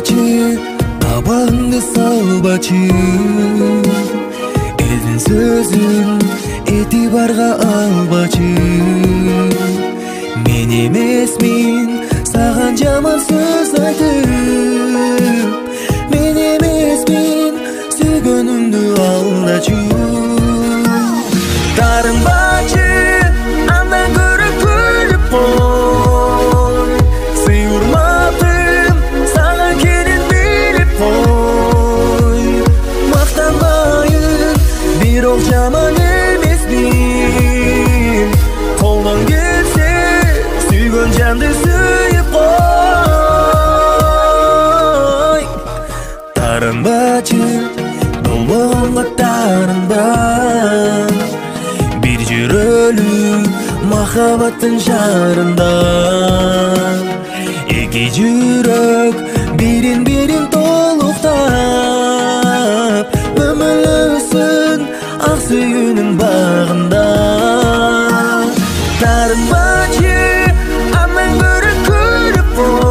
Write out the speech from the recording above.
Тарынбачы, табағыңды салбачы, элдин сөзүн этибарга албачы. Мен эмесмин саган жаман сөз айтып, мен эмесмин сүйгөнүмдү алдачу. Тарынбачы, андан көрө күлүп кой, сыйурмадым сага келин билип кой. Мактанбайын, бирок жаман эмесмин, колдон келсе сүйгөн жанды сүйүп кой. Тарынбачы, болбогонго тарынба, бир жүрөлүк махаббаттын шаарында. Эки жүрөк бирин толуктап, өмүрөсүн ак сүйүүнүн багында. Тарынбачы, андан көрө күлүп кой,